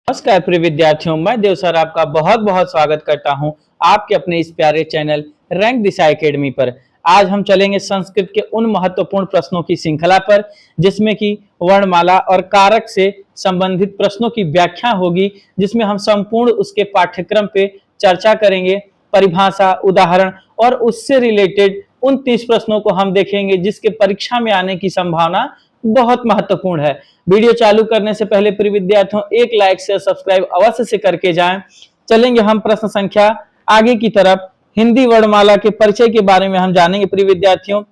नमस्कार प्रिय विद्यार्थियों, मैं देव सर आपका बहुत बहुत स्वागत करता हूं आपके अपने इस प्यारे चैनल रैंक दिशा एकेडमी पर। आज हम चलेंगे संस्कृत के उन महत्वपूर्ण प्रश्नों की श्रृंखला पर जिसमें कि वर्णमाला और कारक से संबंधित प्रश्नों की व्याख्या होगी, जिसमें हम संपूर्ण उसके पाठ्यक्रम पे चर्चा करेंगे, परिभाषा, उदाहरण और उससे रिलेटेड उन 30 प्रश्नों को हम देखेंगे जिसके परीक्षा में आने की संभावना बहुत महत्वपूर्ण है। वीडियो चालू करने से पहले प्रिय विद्यार्थियों एक लाइक से सब्सक्राइब अवश्य से करके जाएं। चलेंगे हम प्रश्न संख्या आगे की तरफ। हिंदी वर्णमाला के परिचय के बारे में हम जानेंगे प्रिय विद्यार्थियों।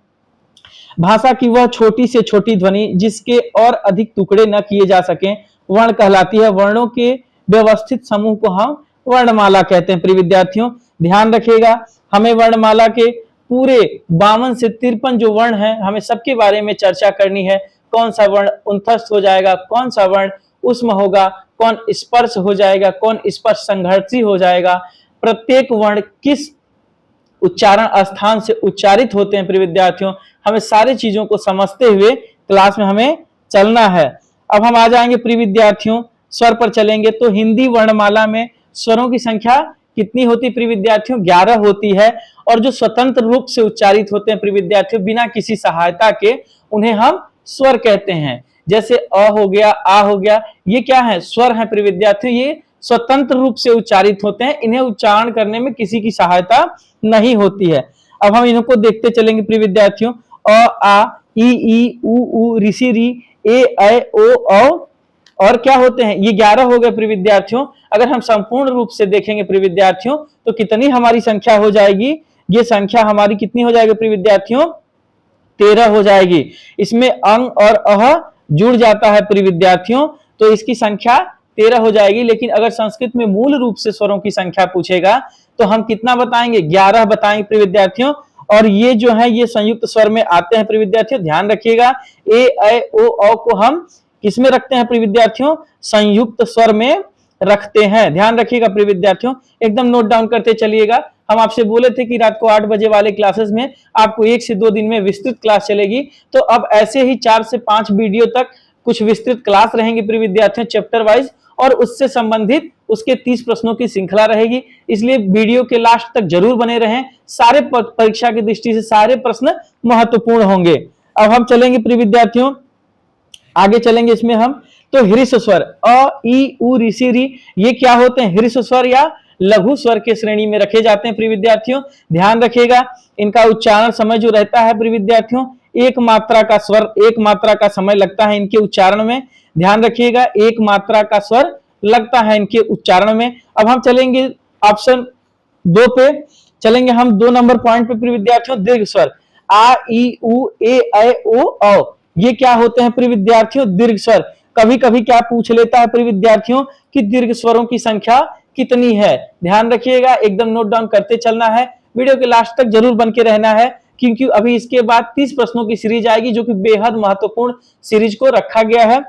भाषा की वह छोटी से छोटी ध्वनि जिसके और अधिक टुकड़े न किए जा सके वर्ण कहलाती है। वर्णों के व्यवस्थित समूह को हम वर्णमाला कहते हैं। प्रिय विद्यार्थियों ध्यान रखिएगा, हमें वर्णमाला के पूरे 52 से 53 जो वर्ण हैं हमें सबके बारे में चर्चा करनी है। कौन सा वर्ण उंथस्थ हो जाएगा, कौन सा वर्ण उष्म होगा, कौन स्पर्श हो जाएगा, कौन स्पर्श संघर्षी हो जाएगा, प्रत्येक वर्ण किस उच्चारण स्थान से उच्चारित होते हैं। प्रिय विद्यार्थियों हमें सारी चीजों को समझते हुए क्लास में हमें चलना है। अब हम आ जाएंगे प्रिय विद्यार्थियों स्वर पर चलेंगे। तो हिंदी वर्णमाला में स्वरों की संख्या कितनी होती प्रिय विद्यार्थियों? 11 होती है। और जो स्वतंत्र रूप से उच्चारित होते हैं प्रिय विद्यार्थियों बिना किसी सहायता के, उन्हें हम स्वर कहते हैं। जैसे अ हो गया, आ हो गया, ये क्या है? स्वर है प्रिय विद्यार्थियों। ये स्वतंत्र रूप से उच्चारित होते हैं, इन्हें उच्चारण करने में किसी की सहायता नहीं होती है। अब हम इनको देखते चलेंगे प्रिय विद्यार्थियों। अ, आ, ई, उ, ऋषि, री, ए, ऐ, ओ, औ और क्या होते हैं? ये 11 हो गए प्रिय विद्यार्थियों। अगर हम संपूर्ण रूप से देखेंगे प्रिय विद्यार्थियों तो कितनी हमारी संख्या हो जाएगी? ये संख्या हमारी कितनी हो जाएगी प्रिय विद्यार्थियों? 13 हो जाएगी। इसमें अंग और अह जुड़ जाता है प्रिय विद्यार्थियों, तो इसकी संख्या 13 हो जाएगी। लेकिन अगर संस्कृत में मूल रूप से स्वरों की संख्या पूछेगा तो हम कितना बताएंगे? 11 बताएंगे प्रिय विद्यार्थियों। और ये जो है ये संयुक्त स्वर में आते हैं प्रिय विद्यार्थियों। ध्यान रखिएगा, ए, ऐ, ओ, औ को हम किसमें रखते हैं प्रिय विद्यार्थियों? संयुक्त स्वर में रखते हैं। ध्यान रखिएगा प्रिय विद्यार्थियों, एकदम नोट डाउन करते चलिएगा। हम आपसे बोले थे कि रात को 8 बजे वाले क्लासेस में आपको 1 से 2 दिन में विस्तृत क्लास चलेगी, तो अब ऐसे ही 4 से 5 वीडियो तक कुछ विस्तृत क्लास रहेंगे प्रिय विद्यार्थियों चैप्टर वाइज, और उससे संबंधित उसके 30 प्रश्नों की श्रृंखला रहेगी। इसलिए वीडियो के लास्ट तक जरूर बने रहें। सारे परीक्षा की दृष्टि से सारे प्रश्न महत्वपूर्ण होंगे। अब हम चलेंगे प्रिय विद्यार्थियों, आगे चलेंगे इसमें हम। तो हृस्व स्वर अ, ई, उ, ऋषि, री, ये क्या होते हैं? हृस्व स्वर या लघु स्वर के श्रेणी में रखे जाते हैं प्रिय विद्यार्थियों। ध्यान रखिएगा, इनका उच्चारण समय जो रहता है प्रिय विद्यार्थियों, एक मात्रा का स्वर, एक मात्रा का समय लगता है इनके उच्चारण में। ध्यान रखिएगा, एक मात्रा का स्वर लगता है इनके उच्चारण में। अब हम चलेंगे ऑप्शन 2 पे, चलेंगे हम 2 नंबर पॉइंट पे प्रिय विद्यार्थियों। दीर्घ स्वर आ, ई, उ, ए, ऐ, ओ, औ, ये क्या होते हैं प्रिय विद्यार्थियों? दीर्घ स्वर। कभी कभी क्या पूछ लेता है प्रिय विद्यार्थियों कि दीर्घ स्वरों की संख्या कितनी है? ध्यान रखिएगा, एकदम नोट डाउन करते चलना है। वीडियो के लास्ट तक जरूर बन के रहना है, क्योंकि अभी इसके बाद 30 प्रश्नों की सीरीज आएगी जो कि बेहद महत्वपूर्ण सीरीज को रखा गया है।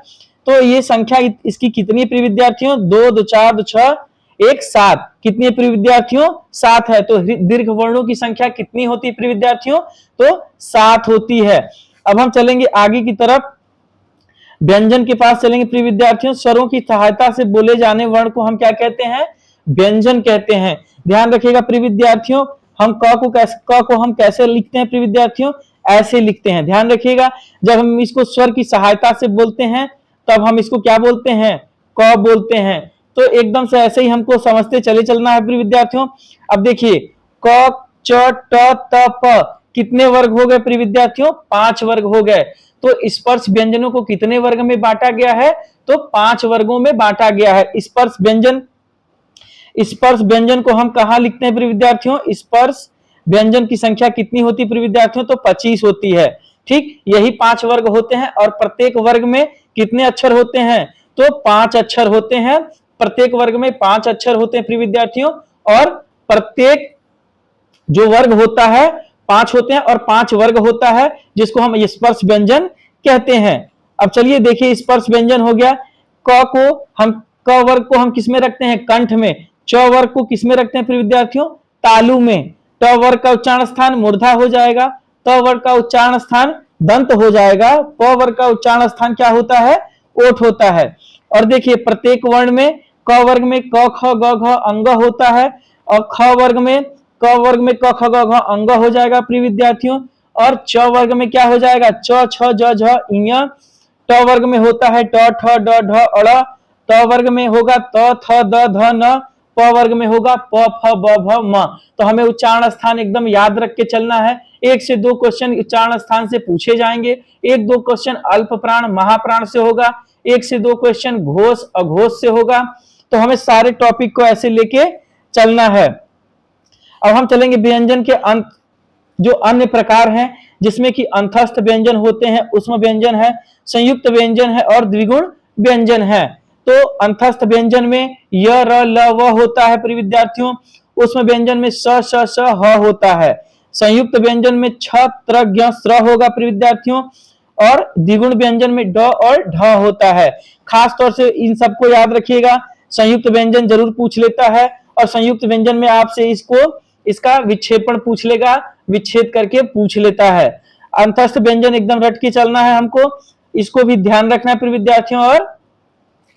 तो ये संख्या इसकी कितनी प्रिय विद्यार्थियों? 2, 2, 4, 2, 6, 1, 7। कितनी प्रिय विद्यार्थियों? 7 है। तो दीर्घ वर्णों की संख्या कितनी होती है प्रिय विद्यार्थियों? तो 7 होती है। अब हम चलेंगे आगे की तरफ, व्यंजन के पास चलेंगे प्रिय विद्यार्थियों। स्वरों की सहायता से बोले जाने वर्ण को हम क्या कहते हैं? व्यंजन कहते हैं। ध्यान रखिएगा प्रिय विद्यार्थियों, हम क को हम कैसे लिखते हैं प्रिय विद्यार्थियों? ऐसे लिखते हैं। ध्यान रखिएगा, जब हम इसको स्वर की सहायता से बोलते हैं तब हम इसको क्या बोलते हैं? क बोलते हैं। तो एकदम से ऐसे ही हमको समझते चले चलना है प्रिय विद्यार्थियों। अब देखिए, क, च, ट, त, प कितने वर्ग हो गए प्रिय विद्यार्थियों? 5 वर्ग हो गए। तो स्पर्श व्यंजनों को कितने वर्ग में बांटा गया है? तो 5 वर्गों में बांटा गया है। स्पर्श व्यंजन को हम कहां लिखते हैं प्रिय विद्यार्थियों? स्पर्श व्यंजन की संख्या कितनी होती है प्रिय विद्यार्थियों? तो 25 होती है। ठीक, यही 5 वर्ग होते हैं। और प्रत्येक वर्ग में कितने अक्षर होते हैं? तो 5 अक्षर होते हैं। प्रत्येक वर्ग में 5 अक्षर होते हैं प्रिय विद्यार्थियों। और प्रत्येक जो वर्ग होता है 5 होते हैं, और 5 वर्ग होता है जिसको हम स्पर्श व्यंजन कहते हैं। अब चलिए देखिए, स्पर्श व्यंजन हो गया। क वर्ग को हम किसमें रखते हैं? कंठ में। च वर्ग को किसमें रखते हैं प्रिय विद्यार्थियों? तालु में। ट वर्ग का उच्चारण स्थान मूर्धा हो जाएगा। त वर्ग का उच्चारण स्थान दंत हो जाएगा। प वर्ग का उच्चारण स्थान क्या होता है? ओठ होता है। और देखिए, प्रत्येक वर्ण में क वर्ग में क ख ग घ अंग होता है, और ख वर्ग में क वर्ग में क ख ग घ अंग हो जाएगा प्रिय विद्यार्थियों। और च वर्ग में क्या हो जाएगा, च छ ज झ ञ। ट वर्ग में होता है ट ठ ड ढ अड़। त वर्ग में होगा त थ द ध न। प वर्ग में होगा प फ ब भ म। तो हमें उच्चारण स्थान एकदम याद रख के चलना है। 1 से 2 क्वेश्चन उच्चारण स्थान से पूछे जाएंगे, 1-2 क्वेश्चन अल्प प्राण महाप्राण से होगा, 1 से 2 क्वेश्चन घोष अघोष से होगा। तो हमें सारे टॉपिक को ऐसे लेके चलना है। अब हम चलेंगे व्यंजन के अंत, जो अन्य प्रकार हैं, जिसमें कि अंतस्थ व्यंजन होते हैं, उष्म व्यंजन है, संयुक्त व्यंजन है और द्विगुण व्यंजन है। तो अंतस्थ व्यंजन में य र ल व होता है प्रिय विद्यार्थियों। उष्म व्यंजन में स श स ह होता है। संयुक्त व्यंजन में छ त्र ज्ञ स्र होगा प्रिय विद्यार्थियों। और द्विगुण व्यंजन में ड और ढ होता है। खास तौर से इन सबको याद रखिएगा, संयुक्त व्यंजन जरूर पूछ लेता है, और संयुक्त व्यंजन में आपसे इसका विक्षेपण पूछ लेगा, विच्छेद करके पूछ लेता है। अंतस्थ व्यंजन एकदम रट के चलना है हमको, इसको भी ध्यान रखना है प्रिय विद्यार्थियों, और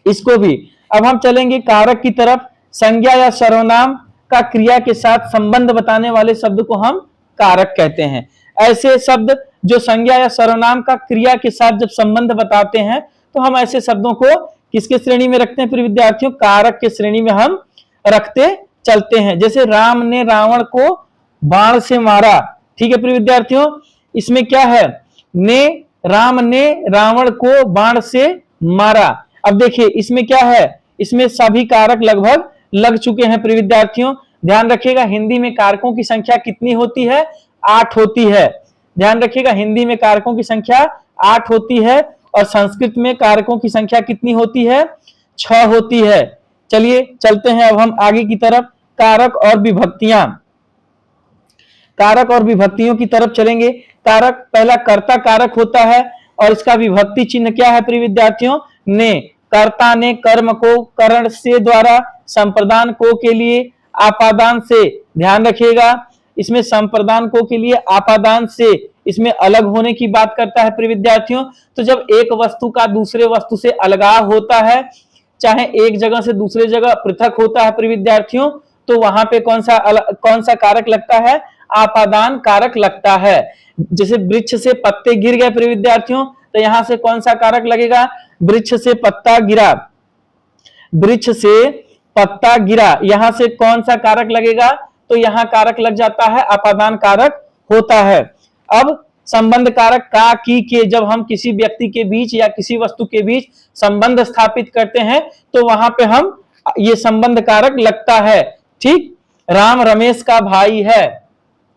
इसको भी। अब हम चलेंगे कारक की तरफ। संज्ञा या सर्वनाम का क्रिया के साथ संबंध बताने वाले शब्द को हम कारक कहते हैं। ऐसे शब्द जो संज्ञा या सर्वनाम का क्रिया के साथ जब संबंध बताते हैं, तो हम ऐसे शब्दों को किसके श्रेणी में रखते हैं प्रिय विद्यार्थियों, कारक के श्रेणी में हम रखते चलते हैं। जैसे राम ने रावण को बाण से मारा, ठीक है प्रिय विद्यार्थियों, इसमें क्या है, राम ने रावण को बाण से मारा। अब देखिए इसमें क्या है, इसमें सभी कारक लगभग लग चुके हैं प्रिय विद्यार्थियों। ध्यान रखिएगा हिंदी में कारकों की संख्या कितनी होती है, 8 होती है। ध्यान रखिएगा हिंदी में कारकों की संख्या 8 होती है, और संस्कृत में कारकों की संख्या कितनी होती है, 6 होती है। चलिए चलते हैं अब हम आगे की तरफ, कारक और विभक्तियां। कारक और विभक्तियों की तरफ चलेंगे। कारक पहला कर्ता कारक होता है, और इसका विभक्ति चिन्ह क्या है प्रिय विद्यार्थियों, ने। कर्ता ने कर्म को करण से द्वारा, संप्रदान को के लिए, आपादान से। ध्यान रखिएगा इसमें संप्रदान को के लिए, आपादान से, इसमें अलग होने की बात करता है प्रिय विद्यार्थियों। तो जब एक वस्तु का दूसरे वस्तु से अलगाव होता है, चाहे एक जगह से दूसरे जगह पृथक होता है प्रिय विद्यार्थियों, तो वहां पे कौन सा कारक लगता है, आपादान कारक लगता है। जैसे वृक्ष से पत्ते गिर गए प्रिय विद्यार्थियों, तो यहां से कौन सा कारक लगेगा, वृक्ष से पत्ता गिरा, वृक्ष से पत्ता गिरा, यहां से कौन सा कारक लगेगा, तो यहां कारक लग जाता है, अपादान कारक होता है। अब संबंध कारक का की के, जब हम किसी व्यक्ति के बीच या किसी वस्तु के बीच संबंध स्थापित करते हैं, तो वहां पे हम ये संबंध कारक लगता है। ठीक, राम रमेश का भाई है,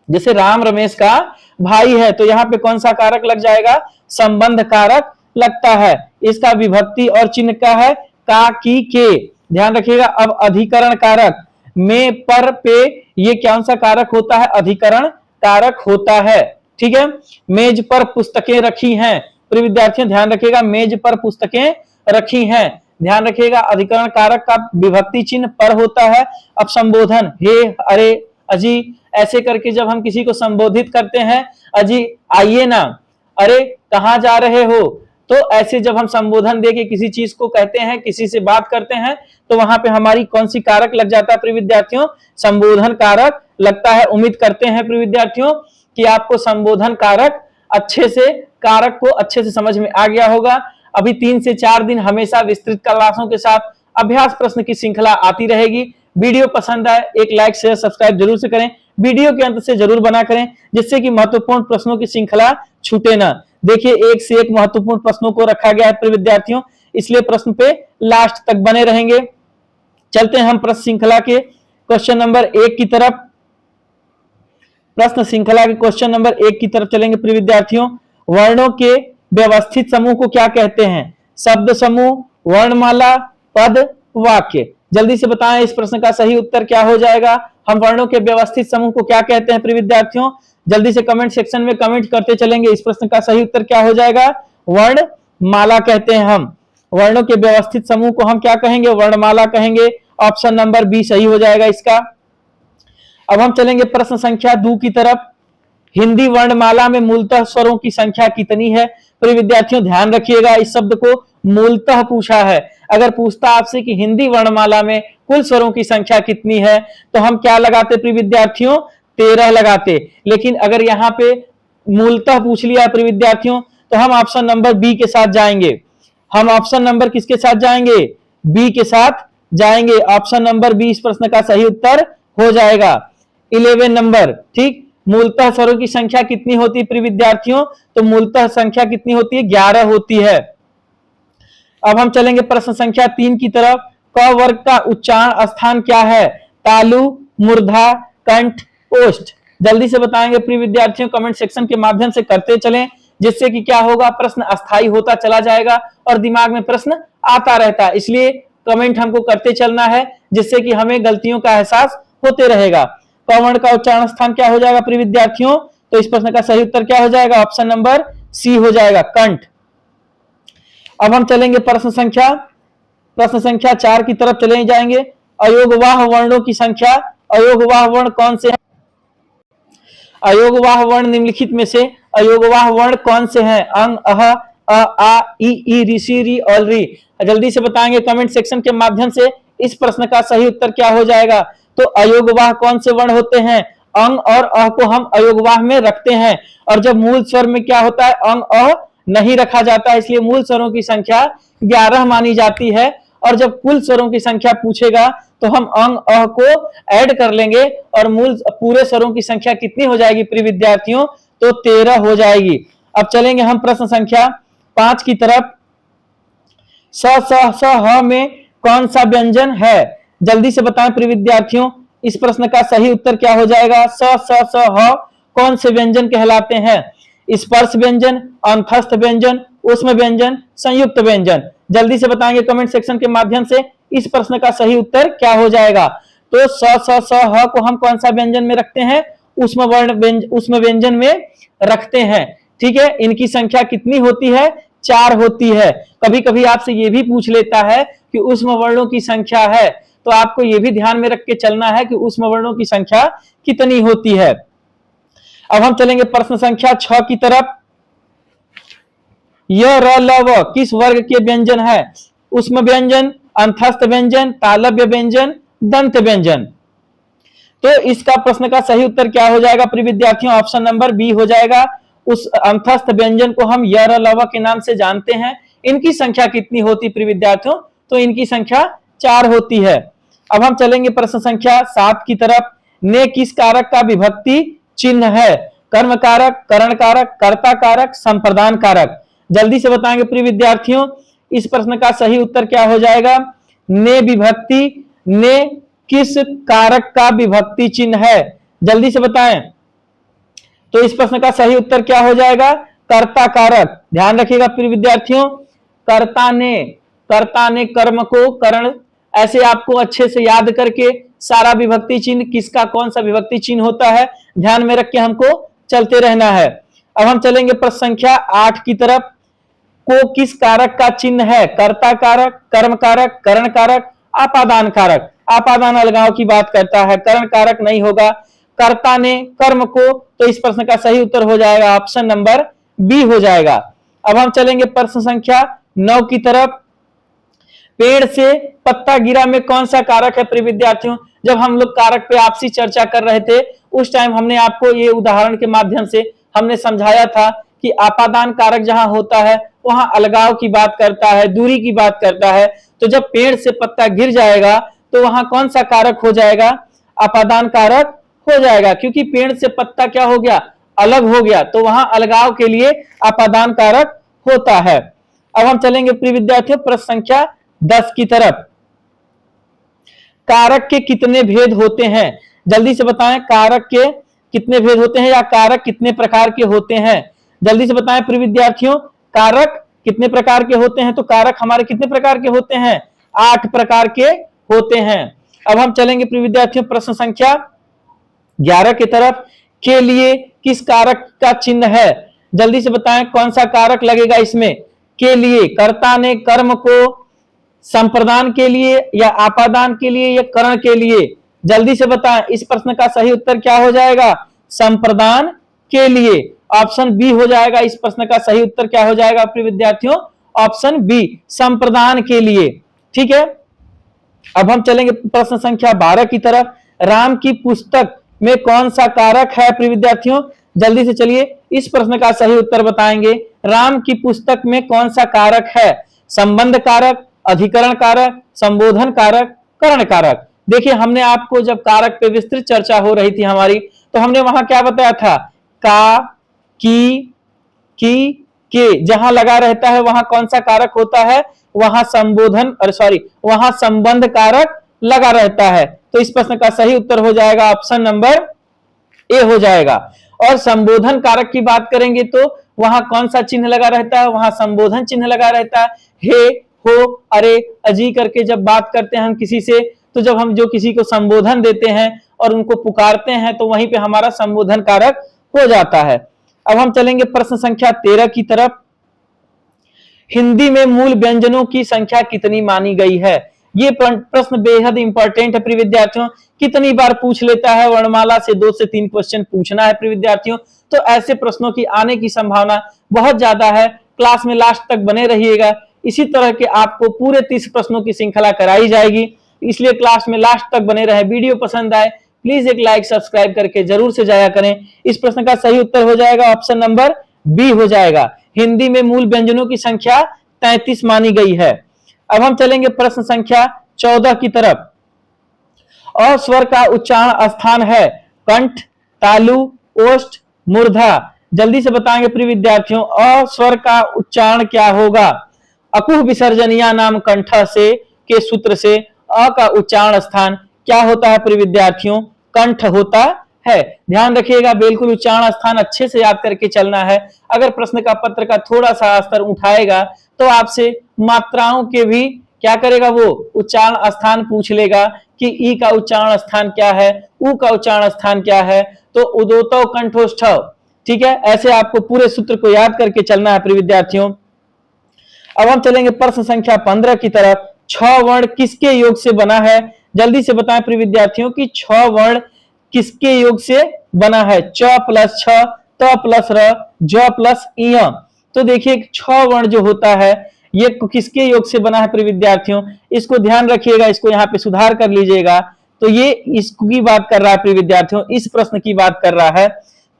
जैसे राम रमेश का भाई है, तो यहाँ पे कौन सा कारक लग जाएगा, संबंध कारक लगता है। इसका विभक्ति और चिन्ह क्या है, का की के। ध्यान रखिएगा। अब अधिकरण कारक, में पर पे, ये कौन सा कारक होता है, अधिकरण कारक होता है। ठीक है, मेज पर पुस्तकें रखी हैं, प्रिय विद्यार्थियों ध्यान रखिएगा, मेज पर पुस्तकें रखी हैं। ध्यान रखिएगा अधिकरण कारक का विभक्ति चिन्ह पर होता है। अब संबोधन, हे, अरे, अजी, ऐसे करके जब हम किसी को संबोधित करते हैं, अजी आइए ना, अरे कहाँ जा रहे हो, तो ऐसे जब हम संबोधन देके किसी चीज को कहते हैं, किसी से बात करते हैं, तो वहां पे हमारी कौन सी कारक लग जाता है प्रिय विद्यार्थियों, संबोधन कारक लगता है। उम्मीद करते हैं प्रिय विद्यार्थियों कि आपको संबोधन कारक को अच्छे से समझ में आ गया होगा। अभी 3 से 4 दिन हमेशा विस्तृत क्लासों के साथ अभ्यास प्रश्न की श्रृंखला आती रहेगी। वीडियो पसंद आए एक लाइक शेयर सब्सक्राइब जरूर से करें, वीडियो के अंत से जरूर बना करें, जिससे कि महत्वपूर्ण प्रश्नों की श्रृंखला छूटे ना। देखिए एक से एक महत्वपूर्ण प्रश्नों को रखा गया है प्रिय विद्यार्थियों, इसलिए प्रश्न पे लास्ट तक बने रहेंगे। चलते हैं हम प्रश्न श्रृंखला के क्वेश्चन नंबर 1 की तरफ। प्रश्न श्रृंखला के क्वेश्चन नंबर 1 की तरफ चलेंगे प्रिय विद्यार्थियों। वर्णों के व्यवस्थित समूह को क्या कहते हैं, शब्द समूह, वर्णमाला, पद, वाक्य। जल्दी से बताएं इस प्रश्न का सही उत्तर क्या हो जाएगा। हम वर्णों के व्यवस्थित समूह को क्या कहते हैं प्रिय विद्यार्थियों, जल्दी से कमेंट सेक्शन में कमेंट करते चलेंगे। इस प्रश्न का सही उत्तर क्या हो जाएगा, वर्णमाला कहते हैं हम। वर्णों के व्यवस्थित समूह को हम क्या कहेंगे, वर्णमाला कहेंगे। ऑप्शन नंबर बी सही हो जाएगा इसका। अब हम चलेंगे प्रश्न संख्या 2 की तरफ। हिंदी वर्णमाला में मूलतः स्वरों की संख्या कितनी है, प्रिय विद्यार्थियों ध्यान रखिएगा, इस शब्द को मूलतः पूछा है। अगर पूछता आपसे कि हिंदी वर्णमाला में कुल स्वरों की संख्या कितनी है, तो हम क्या लगाते प्रिय विद्यार्थियों, 13 लगाते। लेकिन अगर यहाँ पे मूलतः पूछ लिया प्रिय विद्यार्थियों, तो हम ऑप्शन नंबर बी के साथ जाएंगे। हम ऑप्शन नंबर किसके साथ जाएंगे, बी के साथ जाएंगे। ऑप्शन नंबर बी इस प्रश्न का सही उत्तर हो जाएगा। 11 नंबर, ठीक। मूलतः स्वरों की संख्या कितनी होती है प्रिय विद्यार्थियों, तो मूलतः संख्या कितनी होती है, 11 होती है। अब हम चलेंगे प्रश्न संख्या 3 की तरफ। क वर्ग का उच्चारण स्थान क्या है, तालु, मूर्धा, कंठ, ओष्ठ। जल्दी से बताएंगे प्रिय विद्यार्थियों, कमेंट सेक्शन के माध्यम से करते चलें, जिससे कि क्या होगा, प्रश्न अस्थायी होता चला जाएगा और दिमाग में प्रश्न आता रहता है। इसलिए कमेंट हमको करते चलना है, जिससे कि हमें गलतियों का एहसास होते रहेगा। क वर्ण का उच्चारण स्थान क्या हो जाएगा प्रिय विद्यार्थियों, तो इस प्रश्न का सही उत्तर क्या हो जाएगा, ऑप्शन नंबर सी हो जाएगा, कंठ। अब हम चलेंगे प्रश्न संख्या 4 की तरफ चले जाएंगे। अयोगवाह वर्णों की संख्या। अयोगवाह वर्ण कौन से हैं, अयोगवाह वर्ण निम्नलिखित में से अयोगवाह वर्ण कौन से हैं, अंग, अह, अ, आ, ई, ऋषि, री और री। जल्दी से बताएंगे कमेंट सेक्शन के माध्यम से, इस प्रश्न का सही उत्तर क्या हो जाएगा। तो अयोगवाह कौन से वर्ण होते हैं, अंग और अह को हम अयोगवाह में रखते हैं। और जब मूल स्वर में क्या होता है, अंग अह नहीं रखा जाता, इसलिए मूल स्वरों की संख्या 11 मानी जाती है। और जब कुल स्वरों की संख्या पूछेगा, तो हम अंग अह को ऐड कर लेंगे और मूल पूरे स्वरों की संख्या कितनी हो जाएगी प्रिय विद्यार्थियों, तो 13 हो जाएगी। अब चलेंगे हम प्रश्न संख्या 5 की तरफ। स स स ह में कौन सा व्यंजन है, जल्दी से बताएं प्रिय विद्यार्थियों, इस प्रश्न का सही उत्तर क्या हो जाएगा। स स स ह कौन से व्यंजन कहलाते हैं, स्पर्श व्यंजन, अंतस्थ व्यंजन, ऊष्म व्यंजन, संयुक्त व्यंजन। जल्दी से बताएंगे कमेंट सेक्शन के माध्यम से, इस प्रश्न का सही उत्तर क्या हो जाएगा। तो स स स ह को हम कौन सा व्यंजन में रखते हैं, ऊष्म व्यंजन में रखते हैं। ठीक है, इनकी संख्या कितनी होती है, 4 होती है। कभी कभी आपसे ये भी पूछ लेता है कि ऊष्म वर्णों की संख्या है, तो आपको ये भी ध्यान में रख के चलना है कि ऊष्म वर्णों की संख्या कितनी होती है। अब हम चलेंगे प्रश्न संख्या 6 की तरफ। य, र, ल, व किस वर्ग के व्यंजन है, ऊष्म व्यंजन, अंतस्थ व्यंजन, तालव्य व्यंजन, दंत व्यंजन। तो इसका प्रश्न का सही उत्तर क्या हो जाएगा प्रिय विद्यार्थियों, ऑप्शन नंबर बी हो जाएगा। उस अंतस्थ व्यंजन को हम य, र, ल, व के नाम से जानते हैं। इनकी संख्या कितनी होती प्रिय विद्यार्थियों, तो इनकी संख्या 4 होती है। अब हम चलेंगे प्रश्न संख्या 7 की तरफ। ने किस कारक का विभक्ति चिन्ह है, कर्म कारक, करण कारक, कर्ता कारक, संप्रदान कारक। जल्दी से बताएंगे प्रिय विद्यार्थियों, इस प्रश्न का सही उत्तर क्या हो जाएगा। ने विभक्ति, ने किस कारक का विभक्ति चिन्ह है, जल्दी से बताएं। तो इस प्रश्न का सही उत्तर क्या हो जाएगा, कर्ता कारक। ध्यान रखिएगा प्रिय विद्यार्थियों, कर्ता ने कर्म को, करण, ऐसे आपको अच्छे से याद करके सारा विभक्ति चिन्ह किसका कौन सा विभक्ति चिन्ह होता है, ध्यान में रख के हमको चलते रहना है। अब हम चलेंगे प्रश्न संख्या 8 की तरफ। को किस कारक का चिन्ह है, कर्ता कारक, कर्म कारक, करण कारक, आपादान कारक। आपादान अलगाव की बात करता है, करण कारक नहीं होगा। कर्ता ने कर्म को, तो इस प्रश्न का सही उत्तर हो जाएगा ऑप्शन नंबर बी हो जाएगा। अब हम चलेंगे प्रश्न संख्या 9 की तरफ। पेड़ से पत्ता गिरा में कौन सा कारक है प्रिय विद्यार्थियों। जब हम लोग कारक पे आपसी चर्चा कर रहे थे, उस टाइम हमने आपको ये उदाहरण के माध्यम से हमने समझाया था कि आपादान कारक जहां होता है वहां अलगाव की बात करता है, दूरी की बात करता है। तो जब पेड़ से पत्ता गिर जाएगा तो वहां कौन सा कारक हो जाएगा, आपादान कारक हो जाएगा, क्योंकि पेड़ से पत्ता क्या हो गया, अलग हो गया, तो वहां अलगाव के लिए आपादान कारक होता है। अब हम चलेंगे प्रिय विद्यार्थियों प्रश्न संख्या 10 की तरफ। कारक के कितने भेद होते हैं, जल्दी से बताएं, कारक के कितने भेद होते हैं या कारक कितने प्रकार के होते हैं, जल्दी से बताएं प्रिय विद्यार्थियों, कारक कितने प्रकार के होते हैं। तो कारक हमारे कितने प्रकार के होते हैं, 8 प्रकार के होते हैं। अब हम चलेंगे प्रिय विद्यार्थियों प्रश्न संख्या 11 की तरफ। के लिए किस कारक का चिन्ह है, जल्दी से बताएं कौन सा कारक लगेगा इसमें। के लिए, कर्ता ने कर्म को, संप्रदान के लिए या आपादान के लिए या करण के लिए, जल्दी से बताएं। इस प्रश्न का सही उत्तर क्या हो जाएगा, संप्रदान के लिए, ऑप्शन बी हो जाएगा। इस प्रश्न का सही उत्तर क्या हो जाएगा प्रिय विद्यार्थियों, ऑप्शन बी संप्रदान के लिए। ठीक है, अब हम चलेंगे प्रश्न संख्या 12 की तरफ। राम की पुस्तक में कौन सा कारक है प्रिय विद्यार्थियों? जल्दी से चलिए इस प्रश्न का सही उत्तर बताएंगे। राम की पुस्तक में कौन सा कारक है? संबंध कारक, अधिकरण कारक, संबोधन कारक, करण कारक। देखिए हमने आपको जब कारक पे विस्तृत चर्चा हो रही थी हमारी, तो हमने वहां क्या बताया था? का, की, के जहां लगा रहता है वहां कौन सा कारक होता है? वहां संबोधन वहां संबंध कारक लगा रहता है। तो इस प्रश्न का सही उत्तर हो जाएगा ऑप्शन नंबर ए हो जाएगा। और संबोधन कारक की बात करेंगे तो वहां कौन सा चिन्ह लगा रहता है? वहां संबोधन चिन्ह लगा रहता है। हे, हो, अरे, अजी करके जब बात करते हैं हम किसी से, तो जब हम जो किसी को संबोधन देते हैं और उनको पुकारते हैं तो वहीं पे हमारा संबोधन कारक हो जाता है। अब हम चलेंगे प्रश्न संख्या 13 की तरफ। हिंदी में मूल व्यंजनों की संख्या कितनी मानी गई है? ये प्रश्न बेहद इंपॉर्टेंट है प्रिय विद्यार्थियों। कितनी बार पूछ लेता है वर्णमाला से 2 से 3 क्वेश्चन पूछना है प्रिय विद्यार्थियों। तो ऐसे प्रश्नों की आने की संभावना बहुत ज्यादा है। क्लास में लास्ट तक बने रहिएगा। इसी तरह के आपको पूरे 30 प्रश्नों की श्रृंखला कराई जाएगी, इसलिए क्लास में लास्ट तक बने रहे। वीडियो पसंद आए प्लीज एक लाइक सब्सक्राइब करके जरूर से जाया करें। इस प्रश्न का सही उत्तर हो जाएगा ऑप्शन नंबर बी हो जाएगा। हिंदी में मूल व्यंजनों की संख्या 33 मानी गई है। अब हम चलेंगे प्रश्न संख्या 14 की तरफ। अ स्वर का उच्चारण स्थान है कंठ, तालु, ओष्ठ, मूर्धा। जल्दी से बताएंगे प्रिय विद्यार्थियों, अ स्वर का उच्चारण क्या होगा? अकुह विसर्जनिया नाम कंठ से के सूत्र से अ का उच्चारण स्थान क्या होता है प्रिय विद्यार्थियों? कंठ होता है। ध्यान रखिएगा, बिल्कुल उच्चारण स्थान अच्छे से याद करके चलना है। अगर प्रश्न का पत्र का थोड़ा सा स्तर उठाएगा तो आपसे मात्राओं के भी क्या करेगा? वो उच्चारण स्थान पूछ लेगा कि ई का उच्चारण स्थान क्या है, उ का उच्चारण स्थान क्या है। तो उदोतो कंठोष्ठ। ठीक है, ऐसे आपको पूरे सूत्र को याद करके चलना है प्रिय विद्यार्थियों। अब हम चलेंगे प्रश्न संख्या 15 की तरफ। 6 वर्ण किसके योग से बना है? जल्दी से बताएं प्रिय विद्यार्थियों कि 6 वर्ण किसके योग से बना है? च प्लस छ, त प्लस र, ज प्लस इय। तो देखिए 6 वर्ण जो होता है ये किसके योग से बना है प्रिय विद्यार्थियों? इसको ध्यान रखिएगा, इसको यहाँ पे सुधार कर लीजिएगा। तो ये इसकी बात कर रहा है प्रिय विद्यार्थियों, इस प्रश्न की बात कर रहा है।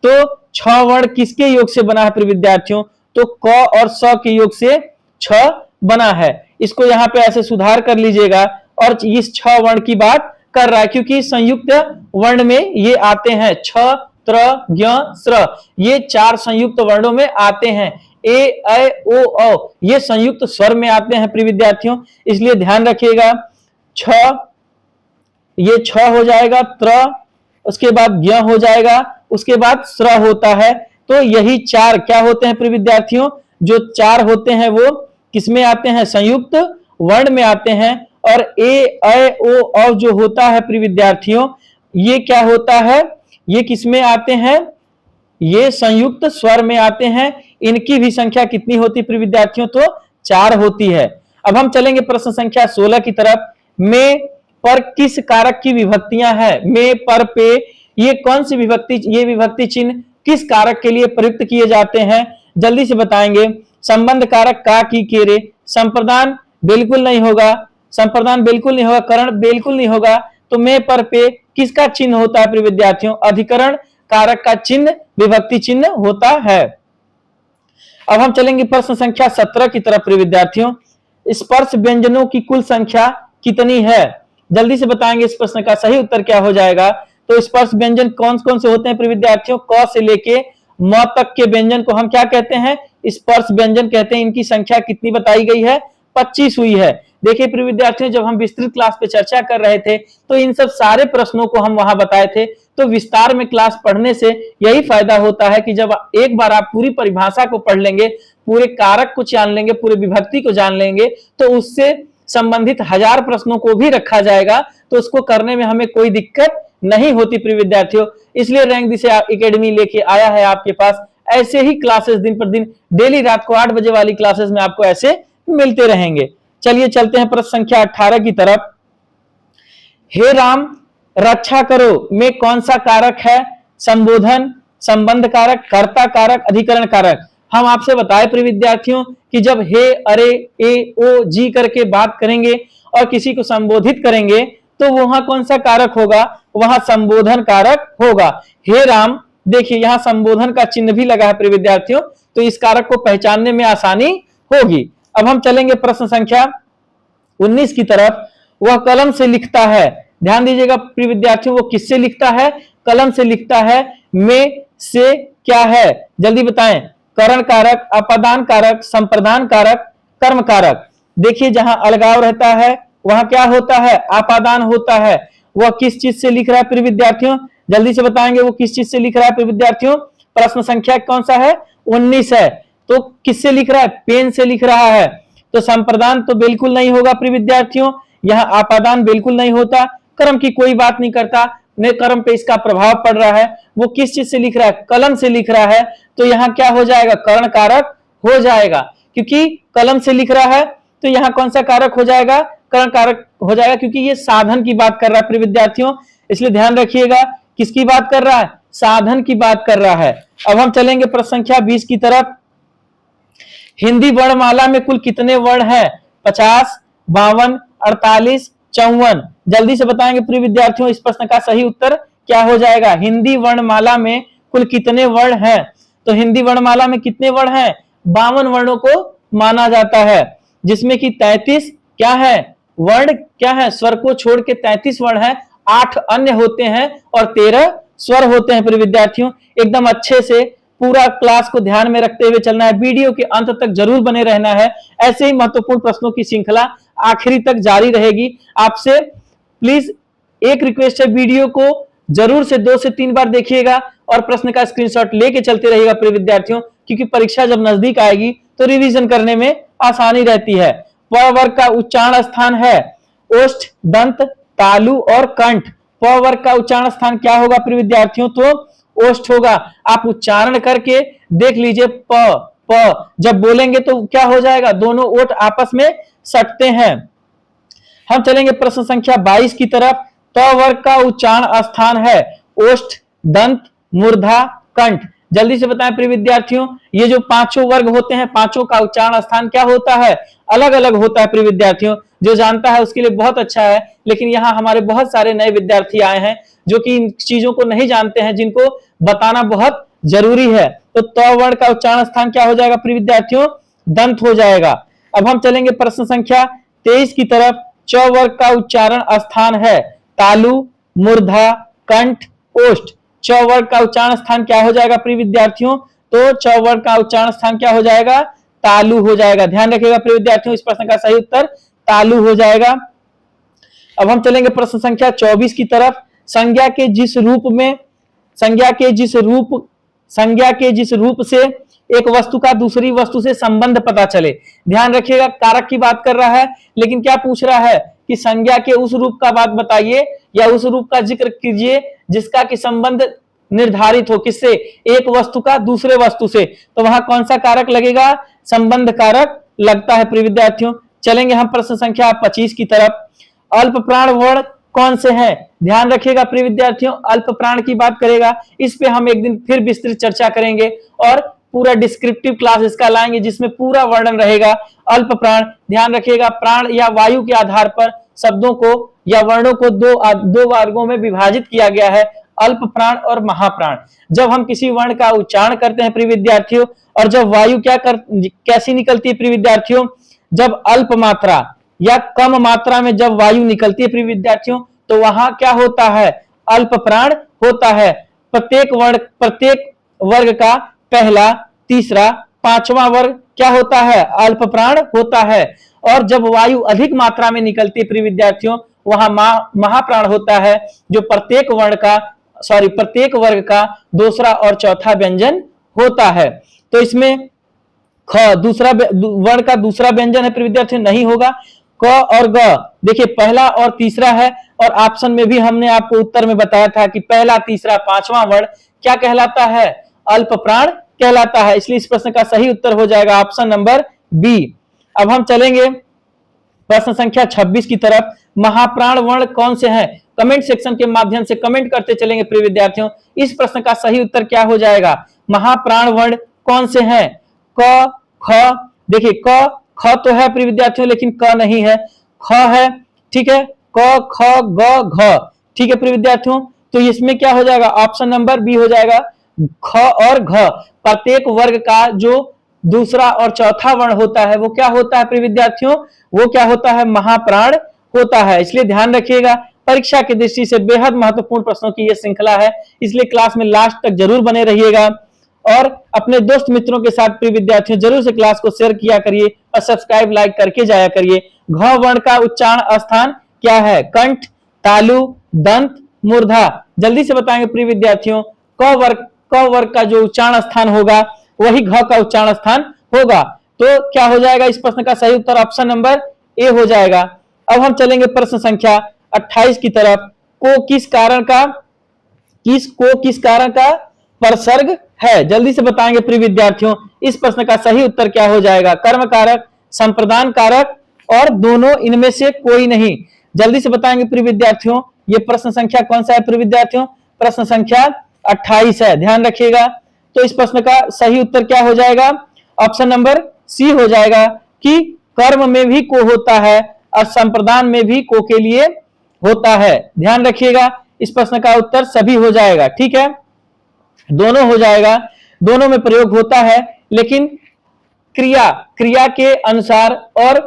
तो 6 वर्ण किसके योग से बना है प्रिय विद्यार्थियों? तो क और स के योग से 6 बना है। इसको यहाँ पे ऐसे सुधार कर लीजिएगा। और इस 6 वर्ण की बात कर रहा है क्योंकि संयुक्त वर्ण में ये आते हैं। छ, त्र, ज्ञ, स्र, ये 4 संयुक्त वर्णों में आते हैं। ए, ऐ, ओ, औ ये संयुक्त स्वर में आते हैं प्रिय विद्यार्थियों, इसलिए ध्यान रखिएगा। छ, ये छ हो जाएगा, त्र, उसके बाद ज्ञ हो जाएगा, उसके बाद स्र होता है। तो यही 4 क्या होते हैं प्रिय विद्यार्थियों? जो 4 होते हैं वो किसमें आते हैं? संयुक्त वर्ण में आते हैं। और ए, ऐ, ओ, औ जो होता है प्रिय विद्यार्थियों, ये क्या होता है? ये किसमें आते हैं? ये संयुक्त स्वर में आते हैं। इनकी भी संख्या कितनी होती प्रिय विद्यार्थियों? तो 4 होती है। अब हम चलेंगे प्रश्न संख्या 16 की तरफ। में पर किस कारक की विभक्तियां हैं? में, पर, पे, ये कौन सी विभक्ति, ये विभक्ति चिन्ह किस कारक के लिए प्रयुक्त किए जाते हैं? जल्दी से बताएंगे। संबंध कारक का, की, के, रे। संप्रदान बिल्कुल नहीं होगा, संप्रदान बिल्कुल नहीं होगा, करण बिल्कुल नहीं होगा। तो में, पर, पे किसका चिन्ह होता है प्रिय विद्यार्थियों? अधिकरण कारक का चिन्ह विभक्ति चिन्ह होता है। अब हम चलेंगे प्रश्न संख्या 17 की तरफ प्रिय विद्यार्थियों। स्पर्श व्यंजनों की कुल संख्या कितनी है? जल्दी से बताएंगे इस प्रश्न का सही उत्तर क्या हो जाएगा। तो स्पर्श व्यंजन कौन कौन से होते हैं प्रिय विद्यार्थियों? क से लेके म तक के व्यंजन को हम क्या कहते हैं? स्पर्श व्यंजन कहते हैं। इनकी संख्या कितनी बताई गई है? 25 हुई है। देखिए प्रिय विद्यार्थियों, जब हम विस्तृत क्लास पे चर्चा कर रहे थे तो इन सब सारे प्रश्नों को हम वहां बताए थे। तो विस्तार में क्लास पढ़ने से यही फायदा होता है कि जब एक बार आप पूरी परिभाषा को पढ़ लेंगे, पूरे कारक को जान लेंगे, पूरे विभक्ति को जान लेंगे, तो उससे संबंधित 1000 प्रश्नों को भी रखा जाएगा, तो उसको करने में हमें कोई दिक्कत नहीं होती प्रिय विद्यार्थियों। इसलिए रैंक दिशा एकेडमी लेके आया है आपके पास ऐसे ही क्लासेस दिन पर दिन, डेली रात को 8 बजे वाली क्लासेस में आपको ऐसे मिलते रहेंगे। चलिए चलते हैं प्रश्न संख्या 18 की तरफ। हे राम रक्षा करो में कौन सा कारक है? संबोधन, संबंध कारक, कर्ता कारक, अधिकरण कारक। हम आपसे बताए प्रिय विद्यार्थियों कि जब हे, अरे, ए, ओ, जी करके बात करेंगे और किसी को संबोधित करेंगे तो वहां कौन सा कारक होगा, वहां संबोधन कारक होगा। हे राम, देखिए यहां संबोधन का चिन्ह भी लगा है प्रिय विद्यार्थियों, तो इस कारक को पहचानने में आसानी होगी। अब हम चलेंगे प्रश्न संख्या 19 की तरफ। वह कलम से लिखता है, ध्यान दीजिएगा प्रिय विद्यार्थियों, वो किससे लिखता है, कलम से लिखता है। में से क्या है, जल्दी बताएं। करण कारक, अपादान कारक, संप्रदान कारक, कर्म कारक। देखिए जहां अलगाव रहता है वहां क्या होता है, अपादान होता है। वह किस चीज से लिख रहा है प्रिय विद्यार्थियों, जल्दी से बताएंगे वो किस चीज से लिख रहा है प्रिय विद्यार्थियों। प्रश्न संख्या कौन सा है, 19 है। तो किससे लिख रहा है, पेन से लिख रहा है। तो संप्रदान तो बिल्कुल नहीं होगा प्रिय विद्यार्थियों, यहाँ अपादान बिल्कुल नहीं होता। कर्म की कोई बात नहीं करता, ने कर्म पे इसका प्रभाव पड़ रहा है। वो किस चीज से लिख रहा है, कलम से लिख रहा है, तो यहाँ क्या हो जाएगा, कर्ण कारक हो जाएगा। क्योंकि कलम से लिख रहा है तो यहाँ कौन सा कारक हो जाएगा, कर्ण कारक हो जाएगा, क्योंकि ये साधन की बात कर रहा है प्रिय विद्यार्थियों। इसलिए ध्यान रखिएगा, किसकी बात कर रहा है, साधन की बात कर रहा है। अब हम चलेंगे प्रश्न संख्या 20 की तरफ। हिंदी वर्णमाला में कुल कितने वर्ण हैं, 50, 52, 48, 54। जल्दी से बताएंगे प्रिय विद्यार्थियों, इस प्रश्न का सही उत्तर क्या हो जाएगा। हिंदी वर्णमाला में कुल कितने वर्ण हैं, तो हिंदी वर्णमाला में कितने वर्ण हैं, 52 वर्णों को माना जाता है, जिसमें कि 33 क्या है, वर्ण क्या है, स्वर को छोड़ के 33 वर्ण है, 8 अन्य होते हैं और 13 स्वर होते हैं प्रिय विद्यार्थियों। एकदम अच्छे से पूरा क्लास को ध्यान में रखते हुए चलना है, वीडियो के अंत तक जरूर बने रहना है। ऐसे ही महत्वपूर्ण प्रश्नों की श्रृंखला आखिरी तक जारी रहेगी। आपसे प्लीज एक रिक्वेस्ट है, वीडियो को जरूर से 2 से 3 बार देखिएगा और प्रश्न का स्क्रीनशॉट लेके चलते रहिएगा प्रिय विद्यार्थियों, क्योंकि परीक्षा जब नजदीक आएगी तो रिवीजन करने में आसानी रहती है। प वर्ग का उच्चारण स्थान है ओष्ठ, दंत, तालु और कंठ। प वर्ग का उच्चारण स्थान क्या होगा प्रिय विद्यार्थियों, तो ओष्ठ होगा। आप उच्चारण करके देख लीजिए, प प जब बोलेंगे तो क्या हो जाएगा, दोनों ओठ आपस में सटते हैं। हम चलेंगे प्रश्न संख्या 22 की तरफ। त वर्ग का उच्चारण स्थान है ओष्ठ, दंत, मूर्धा, कंठ। जल्दी से बताएं प्रिय विद्यार्थियों, ये जो पांचों वर्ग होते हैं, पांचों का उच्चारण स्थान क्या होता है, अलग अलग होता है प्रिय विद्यार्थियों। जो जानता है उसके लिए बहुत अच्छा है, लेकिन यहाँ हमारे बहुत सारे नए विद्यार्थी आए हैं जो कि इन चीजों को नहीं जानते हैं, जिनको बताना बहुत जरूरी है। तो त वर्ण का उच्चारण स्थान क्या हो जाएगा प्रिय विद्यार्थियों, दंत हो जाएगा। अब हम चलेंगे प्रश्न संख्या 23 की तरफ। च वर्ग का उच्चारण स्थान है तालु, मूर्धा, कंठ, ओष्ठ। च वर्ग का उच्चारण स्थान क्या हो जाएगा प्रिय विद्यार्थियों, तो च वर्ग का उच्चारण स्थान क्या हो जाएगा, तालु हो जाएगा। ध्यान रखिएगा प्रिय विद्यार्थियों, इस प्रश्न का सही उत्तर तालु हो जाएगा। अब हम चलेंगे प्रश्न संख्या 24 की तरफ। संज्ञा के जिस रूप में, संज्ञा के जिस रूप से एक वस्तु का दूसरी वस्तु से संबंध पता चले। ध्यान रखिएगा, कारक की बात कर रहा है, लेकिन क्या पूछ रहा है कि संज्ञा के उस रूप का बात बताइए या उस रूप का जिक्र कीजिए जिसका कि संबंध निर्धारित हो, किससे, एक वस्तु का दूसरे वस्तु से। तो वहां कौन सा कारक लगेगा, संबंध कारक लगता है प्रिय विद्यार्थियों। चलेंगे हम प्रश्न संख्या 25 की तरफ। अल्प प्राण वर्ण कौन से हैं, ध्यान रखिएगा प्रिय विद्यार्थियों, अल्प प्राण की बात करेगा। इस पे हम एक दिन फिर विस्तृत चर्चा करेंगे और पूरा डिस्क्रिप्टिव क्लास इसका लाएंगे, जिसमें पूरा वर्णन रहेगा। अल्प प्राण, ध्यान रखिएगा, प्राण या वायु के आधार पर शब्दों को या वर्णों को दो वर्गों में विभाजित किया गया है, अल्प प्राण और महाप्राण। जब हम किसी वर्ण का उच्चारण करते हैं प्रिय विद्यार्थियों, और जब वायु कैसी निकलती है प्रिय विद्यार्थियों, जब अल्प मात्रा या कम मात्रा में जब वायु निकलती है प्रिय विद्यार्थियों, तो वहां क्या होता है, अल्प प्राण होता है। प्रत्येक वर्ग का पहला, तीसरा, पांचवा वर्ग क्या होता है, अल्प प्राण होता है। और जब वायु अधिक मात्रा में निकलती है प्रिय विद्यार्थियों, वहां महाप्राण होता है, जो प्रत्येक वर्ग का दूसरा और चौथा व्यंजन होता है। तो इसमें ख दूसरा वर्ण का दूसरा व्यंजन है प्रिय विद्यार्थियों, नहीं होगा। क और ग देखिए पहला और तीसरा है, और ऑप्शन में भी हमने आपको उत्तर में बताया था कि पहला, तीसरा, पांचवा वर्ण क्या कहलाता है, अल्प प्राण कहलाता है। इसलिए इस प्रश्न का सही उत्तर हो जाएगा ऑप्शन नंबर बी। अब हम चलेंगे प्रश्न संख्या 26 की तरफ। महाप्राण वर्ण कौन से हैं, कमेंट सेक्शन के माध्यम से कमेंट करते चलेंगे प्रिय विद्यार्थियों। इस प्रश्न का सही उत्तर क्या हो जाएगा, महाप्राण वर्ण कौन से हैं, क ख, देखिए क ख तो है प्रिय विद्यार्थियों लेकिन क नहीं है, ख है, ठीक है, क ख ग घ, ठीक है प्रिय विद्यार्थियों। तो इसमें क्या हो जाएगा, ऑप्शन नंबर बी हो जाएगा, ख और घ। प्रत्येक वर्ग का जो दूसरा और चौथा वर्ण होता है वो क्या होता है प्रिय विद्यार्थियों, वो क्या होता है, महाप्राण होता है। इसलिए ध्यान रखिएगा, परीक्षा की दृष्टि से बेहद महत्वपूर्ण प्रश्नों की यह श्रृंखला है, इसलिए क्लास में लास्ट तक जरूर बने रहिएगा और अपने दोस्त मित्रों के साथ प्रिय विद्यार्थियों जरूर से क्लास को शेयर किया करिए और सब्सक्राइब लाइक करके जाया करिए। घ वर्ण का उच्चारण स्थान क्या है, कंठ, तालु, दंत, मूर्धा, जल्दी से बताएंगे प्रिय विद्यार्थियों। क वर्ग का जो उच्चारण स्थान होगा वही घ का उच्चारण स्थान होगा। तो क्या हो जाएगा, इस प्रश्न का सही उत्तर ऑप्शन नंबर ए हो जाएगा। अब हम चलेंगे प्रश्न संख्या 28 की तरफ। को किस कारण का परसर्ग है, जल्दी से बताएंगे प्रिय विद्यार्थियों। इस प्रश्न का सही उत्तर क्या हो जाएगा, कर्म कारक, संप्रदान कारक और दोनों, इनमें से कोई नहीं। जल्दी से बताएंगे प्रिय विद्यार्थियों, ये प्रश्न संख्या कौन सा है प्रिय विद्यार्थियों, प्रश्न संख्या 28 है, ध्यान रखिएगा। तो इस प्रश्न का सही उत्तर क्या हो जाएगा, ऑप्शन नंबर सी हो जाएगा कि कर्म में भी को होता है और संप्रदान में भी को के लिए होता है। ध्यान रखिएगा, इस प्रश्न का उत्तर सभी हो जाएगा, ठीक है, दोनों हो जाएगा, दोनों में प्रयोग होता है, लेकिन क्रिया के अनुसार और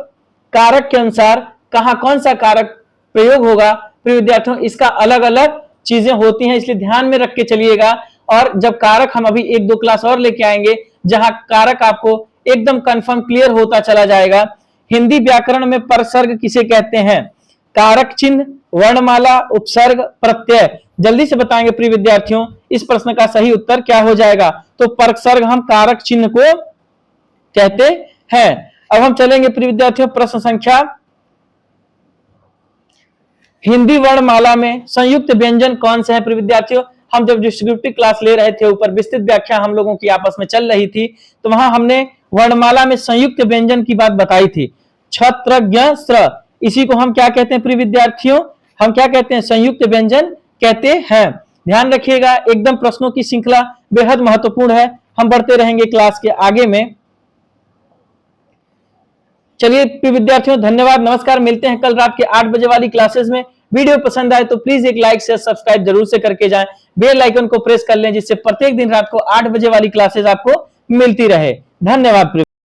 कारक के अनुसार कहां कौन सा कारक प्रयोग होगा प्रिय विद्यार्थियों, इसका अलग अलग चीजें होती हैं, इसलिए ध्यान में रख के चलिएगा। और जब कारक हम अभी 1-2 क्लास और लेके आएंगे जहां कारक आपको एकदम कंफर्म क्लियर होता चला जाएगा। हिंदी व्याकरण में परसर्ग किसे कहते हैं, कारक चिन्ह, वर्णमाला, उपसर्ग, प्रत्यय, जल्दी से बताएंगे प्रिय विद्यार्थियों। इस प्रश्न का सही उत्तर क्या हो जाएगा, तो परसर्ग हम कारक चिन्ह को कहते हैं। अब हम चलेंगे प्रिय विद्यार्थियों प्रश्न संख्या, हिंदी वर्णमाला में संयुक्त व्यंजन कौन से हैं प्रिय विद्यार्थियों। हम जब डिस्क्रिप्टिव क्लास ले रहे थे, ऊपर विस्तृत व्याख्या हम लोगों की आपस में चल रही थी, तो वहां हमने वर्णमाला में संयुक्त व्यंजन की बात बताई थी, छत्र ज्ञ स्र, इसी को हम क्या कहते हैं प्रिय विद्यार्थियों, हम क्या कहते हैं, संयुक्त व्यंजन कहते हैं। ध्यान रखिएगा, एकदम प्रश्नों की श्रृंखला बेहद महत्वपूर्ण है, हम बढ़ते रहेंगे क्लास के आगे में। चलिए प्रिय विद्यार्थियों, धन्यवाद, नमस्कार, मिलते हैं कल रात के 8 बजे वाली क्लासेस में। वीडियो पसंद आए तो प्लीज एक लाइक शेयर सब्सक्राइब जरूर से करके जाएं, बेल आइकन को प्रेस कर लें जिससे प्रत्येक दिन रात को 8 बजे वाली क्लासेस आपको मिलती रहे। धन्यवाद।